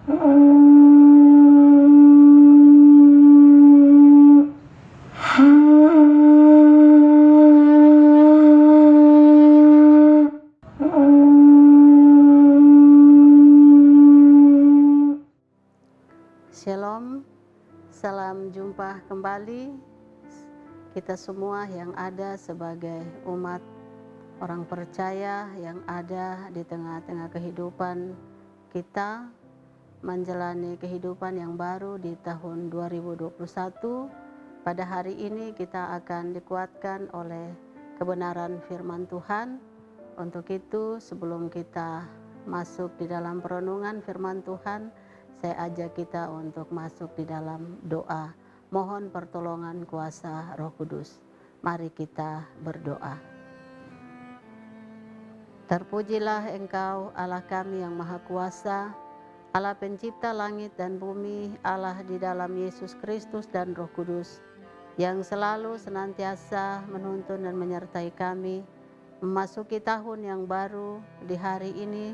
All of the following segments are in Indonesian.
Shalom, salam jumpa kembali kita semua yang ada sebagai umat orang percaya yang ada di tengah-tengah kehidupan kita menjalani kehidupan yang baru di tahun 2021. Pada hari ini kita akan dikuatkan oleh kebenaran firman Tuhan. Untuk itu sebelum kita masuk di dalam perenungan firman Tuhan, saya ajak kita untuk masuk di dalam doa. Mohon pertolongan kuasa Roh Kudus. Mari kita berdoa. Terpujilah Engkau Allah kami yang Maha Kuasa, Allah pencipta langit dan bumi, Allah di dalam Yesus Kristus dan Roh Kudus, yang selalu senantiasa menuntun dan menyertai kami memasuki tahun yang baru di hari ini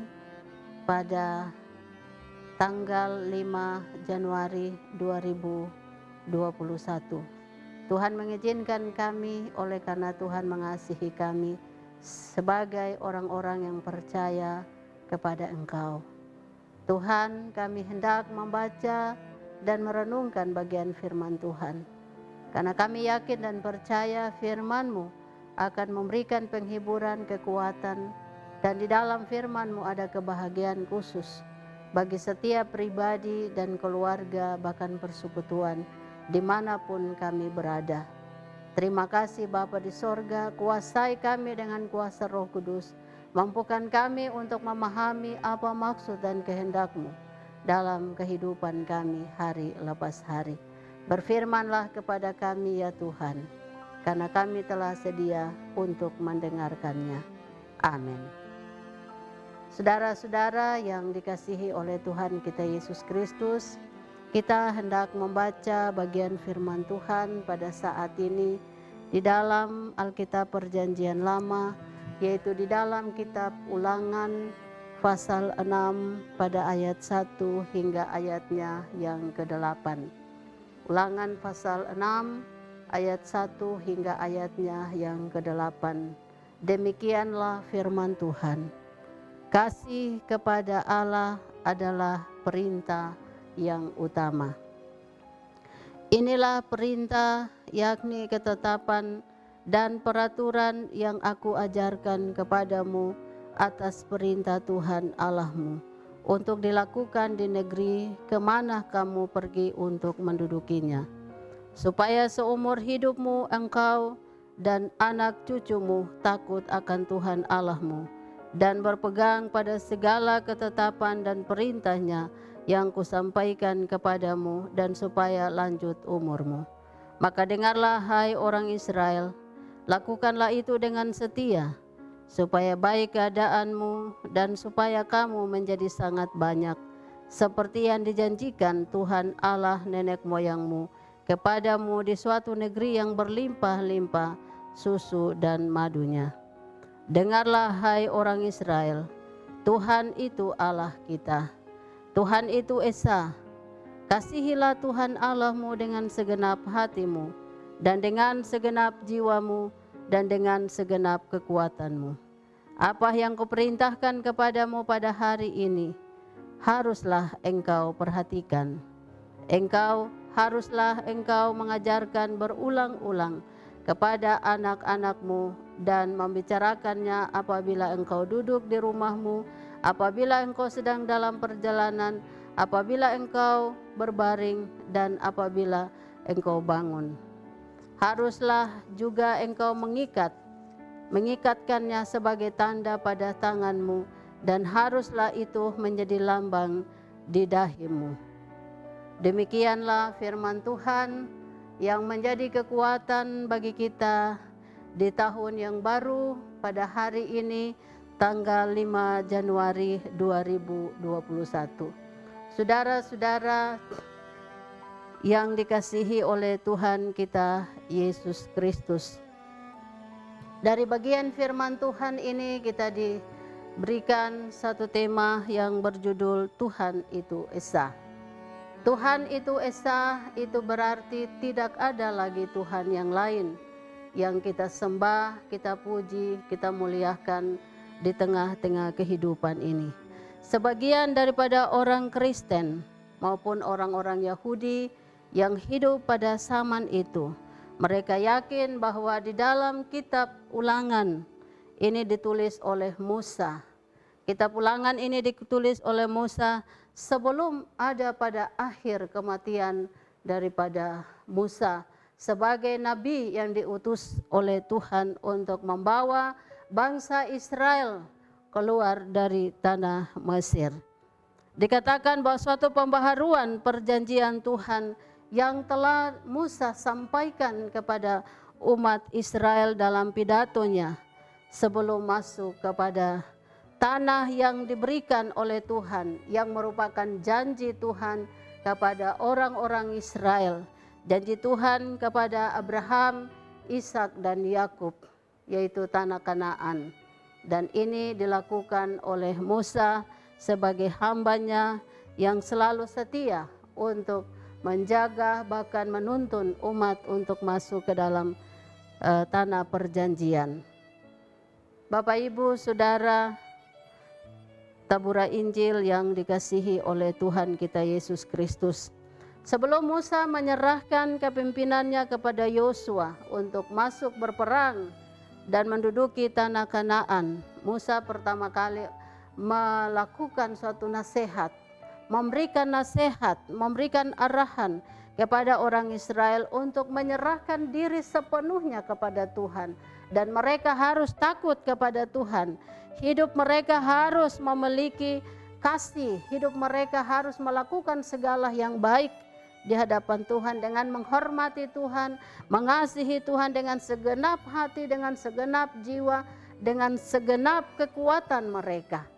pada tanggal 5 Januari 2021. Tuhan mengizinkan kami oleh karena Tuhan mengasihi kami sebagai orang-orang yang percaya kepada Engkau. Tuhan, kami hendak membaca dan merenungkan bagian firman Tuhan. Karena kami yakin dan percaya firman-Mu akan memberikan penghiburan, kekuatan, dan di dalam firman-Mu ada kebahagiaan khusus bagi setiap pribadi dan keluarga, bahkan persekutuan, dimanapun kami berada. Terima kasih Bapa di sorga, kuasai kami dengan kuasa Roh Kudus, mampukan kami untuk memahami apa maksud dan kehendak-Mu dalam kehidupan kami hari lepas hari. Berfirmanlah kepada kami ya Tuhan, karena kami telah sedia untuk mendengarkannya. Amin. Saudara-saudara yang dikasihi oleh Tuhan kita Yesus Kristus, kita hendak membaca bagian firman Tuhan pada saat ini di dalam Alkitab Perjanjian Lama, yaitu di dalam kitab Ulangan pasal 6 pada ayat 1 hingga ayatnya yang ke-8. Ulangan pasal 6 ayat 1 hingga ayatnya yang ke-8. Demikianlah firman Tuhan. Kasih kepada Allah adalah perintah yang utama. Inilah perintah, yakni ketetapan dan peraturan yang aku ajarkan kepadamu atas perintah Tuhan Allahmu, untuk dilakukan di negeri kemana kamu pergi untuk mendudukinya, supaya seumur hidupmu engkau dan anak cucumu takut akan Tuhan Allahmu, dan berpegang pada segala ketetapan dan perintahnya yang kusampaikan kepadamu, dan supaya lanjut umurmu. Maka dengarlah hai orang Israel, lakukanlah itu dengan setia, supaya baik keadaanmu dan supaya kamu menjadi sangat banyak, seperti yang dijanjikan Tuhan Allah nenek moyangmu kepadamu di suatu negeri yang berlimpah-limpah susu dan madunya. Dengarlah hai orang Israel, Tuhan itu Allah kita, Tuhan itu Esa. Kasihilah Tuhan Allahmu dengan segenap hatimu, dan dengan segenap jiwamu, dan dengan segenap kekuatanmu. Apa yang kuperintahkan kepadamu pada hari ini, haruslah engkau perhatikan. Haruslah engkau mengajarkan berulang-ulang kepada anak-anakmu, dan membicarakannya apabila engkau duduk di rumahmu, apabila engkau sedang dalam perjalanan, apabila engkau berbaring, dan apabila engkau bangun. Haruslah juga engkau mengikatkannya sebagai tanda pada tanganmu, dan haruslah itu menjadi lambang di dahimu. Demikianlah firman Tuhan yang menjadi kekuatan bagi kita di tahun yang baru pada hari ini tanggal 5 Januari 2021. Saudara-saudara yang dikasihi oleh Tuhan kita Yesus Kristus, dari bagian firman Tuhan ini kita berikan satu tema yang berjudul Tuhan itu Esa. Tuhan itu Esa, itu berarti tidak ada lagi Tuhan yang lain yang kita sembah, kita puji, kita muliakan di tengah-tengah kehidupan ini. Sebagian daripada orang Kristen maupun orang-orang Yahudi yang hidup pada zaman itu, mereka yakin bahwa di dalam kitab Ulangan ini ditulis oleh Musa. Kitab Ulangan ini ditulis oleh Musa sebelum ada pada akhir kematian daripada Musa sebagai nabi yang diutus oleh Tuhan untuk membawa bangsa Israel keluar dari tanah Mesir. Dikatakan bahwa suatu pembaharuan perjanjian Tuhan yang telah Musa sampaikan kepada umat Israel dalam pidatonya sebelum masuk kepada tanah yang diberikan oleh Tuhan, yang merupakan janji Tuhan kepada orang-orang Israel, janji Tuhan kepada Abraham, Ishak dan Yakub, yaitu tanah Kanaan. Dan ini dilakukan oleh Musa sebagai hambanya yang selalu setia untuk menjaga bahkan menuntun umat untuk masuk ke dalam tanah perjanjian. Bapak, Ibu, Saudara, tabura Injil yang dikasihi oleh Tuhan kita Yesus Kristus. Sebelum Musa menyerahkan kepemimpinannya kepada Yosua untuk masuk berperang dan menduduki tanah Kanaan, Musa pertama kali melakukan suatu nasihat, memberikan nasihat, memberikan arahan kepada orang Israel untuk menyerahkan diri sepenuhnya kepada Tuhan. Dan mereka harus takut kepada Tuhan. Hidup mereka harus memiliki kasih, hidup mereka harus melakukan segala yang baik di hadapan Tuhan dengan menghormati Tuhan, mengasihi Tuhan dengan segenap hati, dengan segenap jiwa, dengan segenap kekuatan mereka.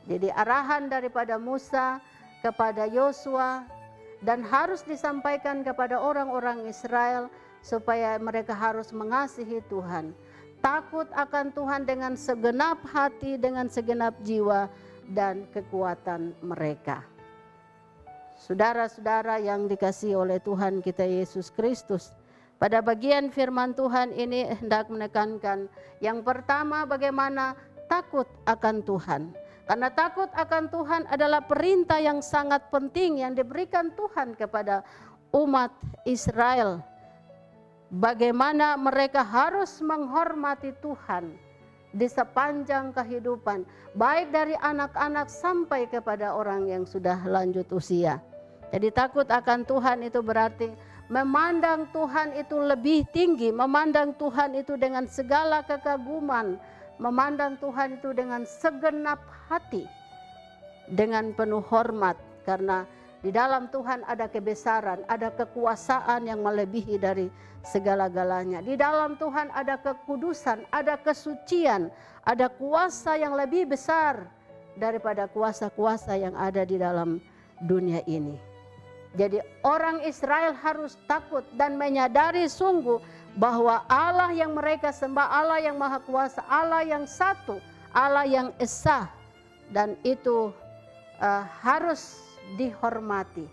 Jadi arahan daripada Musa kepada Yosua dan harus disampaikan kepada orang-orang Israel supaya mereka harus mengasihi Tuhan, takut akan Tuhan dengan segenap hati, dengan segenap jiwa dan kekuatan mereka. Saudara-saudara yang dikasihi oleh Tuhan kita Yesus Kristus, pada bagian firman Tuhan ini hendak menekankan yang pertama bagaimana takut akan Tuhan. Karena takut akan Tuhan adalah perintah yang sangat penting yang diberikan Tuhan kepada umat Israel. Bagaimana mereka harus menghormati Tuhan di sepanjang kehidupan, baik dari anak-anak sampai kepada orang yang sudah lanjut usia. Jadi takut akan Tuhan itu berarti memandang Tuhan itu lebih tinggi, memandang Tuhan itu dengan segala kekaguman, memandang Tuhan itu dengan segenap hati, dengan penuh hormat, karena di dalam Tuhan ada kebesaran, ada kekuasaan yang melebihi dari segala-galanya. Di dalam Tuhan ada kekudusan, ada kesucian, ada kuasa yang lebih besar daripada kuasa-kuasa yang ada di dalam dunia ini. Jadi orang Israel harus takut dan menyadari sungguh bahwa Allah yang mereka sembah, Allah yang maha kuasa, Allah yang satu, Allah yang esa, dan itu harus dihormati.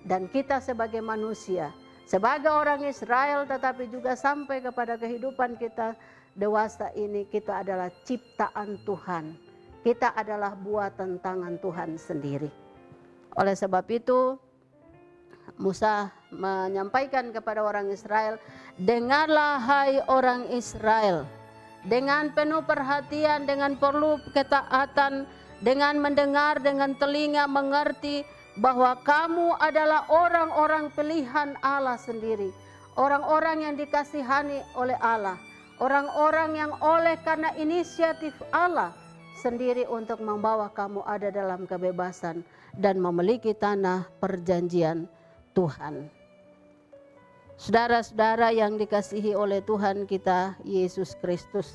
Dan kita sebagai manusia, sebagai orang Israel, tetapi juga sampai kepada kehidupan kita dewasa ini, kita adalah ciptaan Tuhan. Kita adalah buatan tangan Tuhan sendiri. Oleh sebab itu Musa menyampaikan kepada orang Israel, dengarlah hai orang Israel, dengan penuh perhatian, dengan perlu ketaatan, dengan mendengar, dengan telinga mengerti bahwa kamu adalah orang-orang pilihan Allah sendiri, orang-orang yang dikasihani oleh Allah, orang-orang yang oleh karena inisiatif Allah sendiri untuk membawa kamu ada dalam kebebasan dan memiliki tanah perjanjian Tuhan. Saudara-saudara yang dikasihi oleh Tuhan kita Yesus Kristus,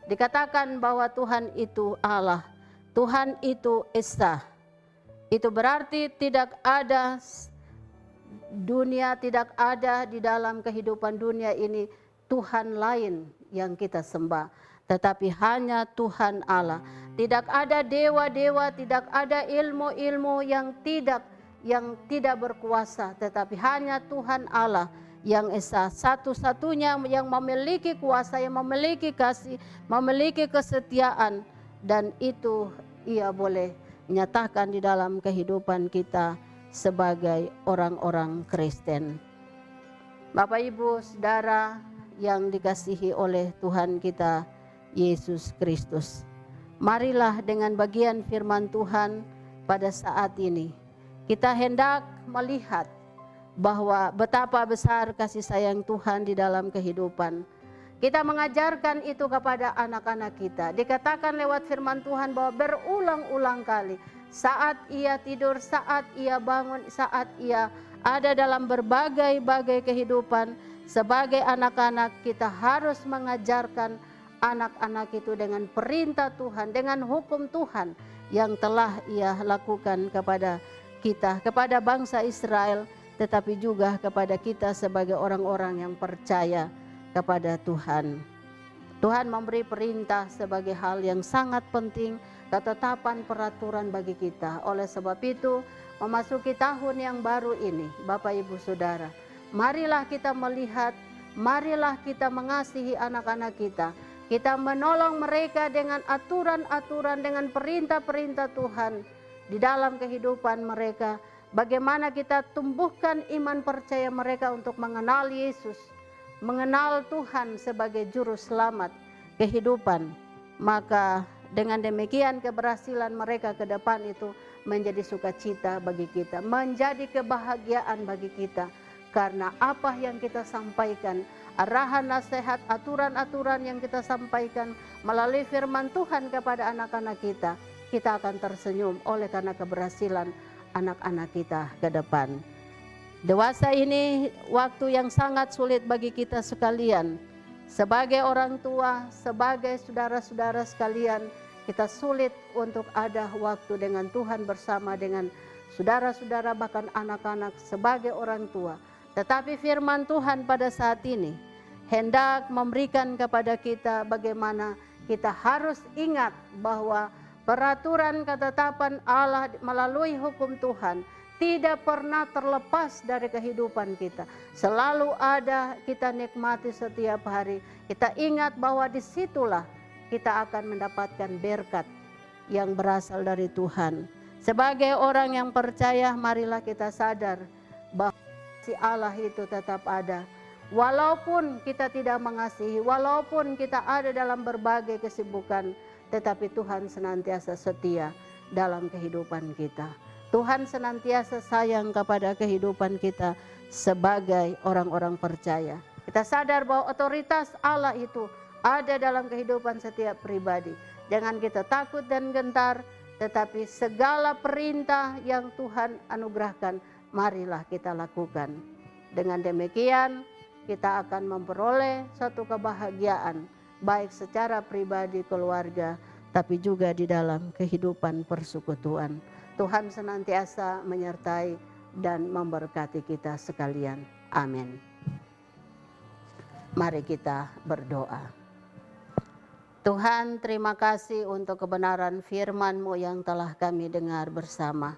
dikatakan bahwa Tuhan itu Allah, Tuhan itu Esa. Itu berarti tidak ada dunia, tidak ada di dalam kehidupan dunia ini Tuhan lain yang kita sembah. tetapi hanya Tuhan Allah. Tidak ada dewa-dewa, tidak ada ilmu-ilmu yang tidak berkuasa, tetapi hanya Tuhan Allah yang esa, satu-satunya yang memiliki kuasa, yang memiliki kasih, memiliki kesetiaan, dan itu Ia boleh nyatakan di dalam kehidupan kita sebagai orang-orang Kristen. Bapak, Ibu, Saudara yang dikasihi oleh Tuhan kita Yesus Kristus, marilah dengan bagian firman Tuhan pada saat ini kita hendak melihat bahwa betapa besar kasih sayang Tuhan di dalam kehidupan. Kita mengajarkan itu kepada anak-anak kita. Dikatakan lewat firman Tuhan bahwa berulang-ulang kali saat ia tidur, saat ia bangun, saat ia ada dalam berbagai-bagai kehidupan, sebagai anak-anak kita harus mengajarkan anak-anak itu dengan perintah Tuhan, dengan hukum Tuhan yang telah Ia lakukan kepada kita, kepada bangsa Israel, tetapi juga kepada kita sebagai orang-orang yang percaya kepada Tuhan. Tuhan memberi perintah sebagai hal yang sangat penting, ketetapan peraturan bagi kita. Oleh sebab itu, memasuki tahun yang baru ini, Bapak Ibu Saudara, marilah kita melihat, marilah kita mengasihi anak-anak kita. Kita menolong mereka dengan aturan-aturan, dengan perintah-perintah Tuhan di dalam kehidupan mereka. Bagaimana kita tumbuhkan iman percaya mereka untuk mengenal Yesus, mengenal Tuhan sebagai juru selamat kehidupan. Maka dengan demikian keberhasilan mereka ke depan itu menjadi sukacita bagi kita, menjadi kebahagiaan bagi kita. Karena apa yang kita sampaikan, arahan, nasihat, aturan-aturan yang kita sampaikan melalui firman Tuhan kepada anak-anak kita, kita akan tersenyum oleh karena keberhasilan anak-anak kita ke depan. Dewasa ini waktu yang sangat sulit bagi kita sekalian. Sebagai orang tua, sebagai saudara-saudara sekalian, kita sulit untuk ada waktu dengan Tuhan bersama dengan saudara-saudara, bahkan anak-anak sebagai orang tua. Tetapi firman Tuhan pada saat ini hendak memberikan kepada kita bagaimana kita harus ingat bahwa peraturan ketetapan Allah melalui hukum Tuhan tidak pernah terlepas dari kehidupan kita. Selalu ada, kita nikmati setiap hari. Kita ingat bahwa disitulah kita akan mendapatkan berkat yang berasal dari Tuhan. Sebagai orang yang percaya, marilah kita sadar bahwa si Allah itu tetap ada. Walaupun kita tidak mengasihi, walaupun kita ada dalam berbagai kesibukan, tetapi Tuhan senantiasa setia dalam kehidupan kita. Tuhan senantiasa sayang kepada kehidupan kita sebagai orang-orang percaya. Kita sadar bahwa otoritas Allah itu ada dalam kehidupan setiap pribadi. Jangan kita takut dan gentar, tetapi segala perintah yang Tuhan anugerahkan, marilah kita lakukan. Dengan demikian, kita akan memperoleh satu kebahagiaan, baik secara pribadi, keluarga, tapi juga di dalam kehidupan persekutuan. Tuhan senantiasa menyertai dan memberkati kita sekalian. Amin. Mari kita berdoa. Tuhan, terima kasih untuk kebenaran firman-Mu yang telah kami dengar bersama.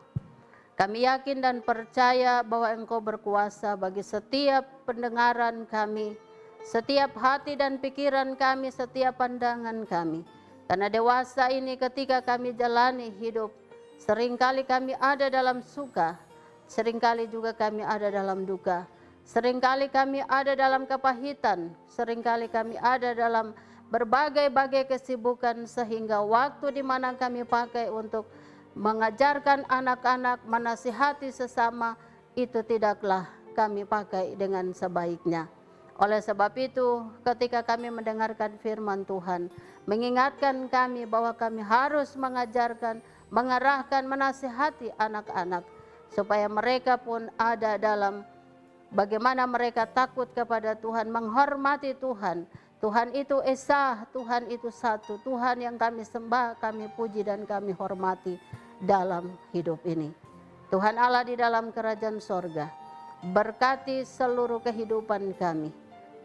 Kami yakin dan percaya bahwa Engkau berkuasa bagi setiap pendengaran kami, setiap hati dan pikiran kami, setiap pandangan kami. Karena dewasa ini ketika kami jalani hidup, seringkali kami ada dalam suka, seringkali juga kami ada dalam duka, seringkali kami ada dalam kepahitan, seringkali kami ada dalam berbagai-bagai kesibukan, sehingga waktu di mana kami pakai untuk mengajarkan anak-anak, menasihati sesama, itu tidaklah kami pakai dengan sebaiknya. Oleh sebab itu, ketika kami mendengarkan firman Tuhan, mengingatkan kami bahwa kami harus mengajarkan, mengarahkan, menasihati anak-anak, supaya mereka pun ada dalam bagaimana mereka takut kepada Tuhan, menghormati Tuhan. Tuhan itu esa, Tuhan itu satu, Tuhan yang kami sembah, kami puji dan kami hormati dalam hidup ini. Tuhan Allah di dalam kerajaan sorga, berkati seluruh kehidupan kami,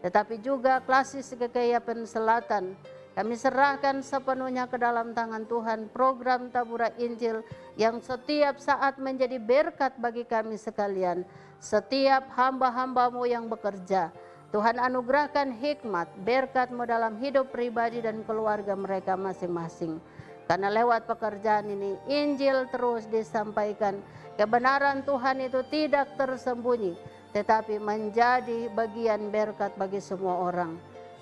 tetapi juga Klasis GKI Yapen Selatan Kami serahkan sepenuhnya ke dalam tangan Tuhan program Tabura Injil yang setiap saat menjadi berkat bagi kami sekalian. Setiap hamba-hambamu yang bekerja, Tuhan anugerahkan hikmat, berkat-Mu dalam hidup pribadi dan keluarga mereka masing-masing. Karena lewat pekerjaan ini, Injil terus disampaikan. Kebenaran Tuhan itu tidak tersembunyi, tetapi menjadi bagian berkat bagi semua orang.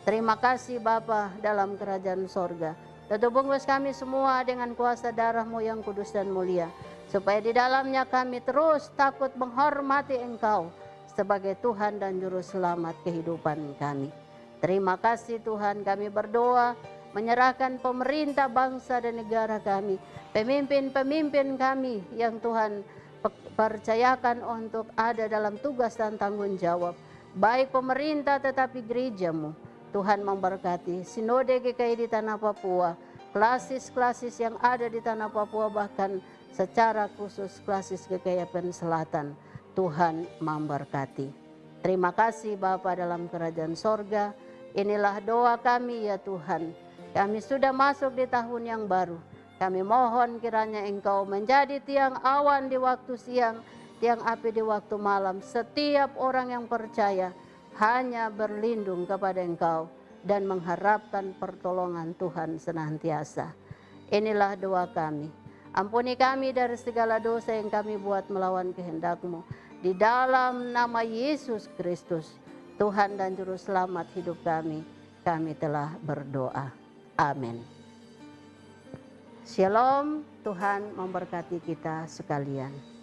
Terima kasih Bapa dalam kerajaan sorga. Tutup bungkus kami semua dengan kuasa darah-Mu yang kudus dan mulia, supaya di dalamnya kami terus takut menghormati Engkau sebagai Tuhan dan Juru Selamat kehidupan kami. Terima kasih Tuhan, kami berdoa menyerahkan pemerintah bangsa dan negara kami, pemimpin-pemimpin kami yang Tuhan percayakan untuk ada dalam tugas dan tanggung jawab, baik pemerintah tetapi gereja-Mu. Tuhan memberkati sinode GKI di Tanah Papua, klasis-klasis yang ada di Tanah Papua, bahkan secara khusus klasis GKI Yapen Selatan. Tuhan memberkati. Terima kasih Bapa dalam kerajaan sorga. Inilah doa kami ya Tuhan. Kami sudah masuk di tahun yang baru. Kami mohon kiranya Engkau menjadi tiang awan di waktu siang, tiang api di waktu malam. Setiap orang yang percaya hanya berlindung kepada Engkau dan mengharapkan pertolongan Tuhan senantiasa. Inilah doa kami. Ampuni kami dari segala dosa yang kami buat melawan kehendak-Mu. Di dalam nama Yesus Kristus, Tuhan dan Juru Selamat hidup kami telah berdoa. Amin. Shalom, Tuhan memberkati kita sekalian.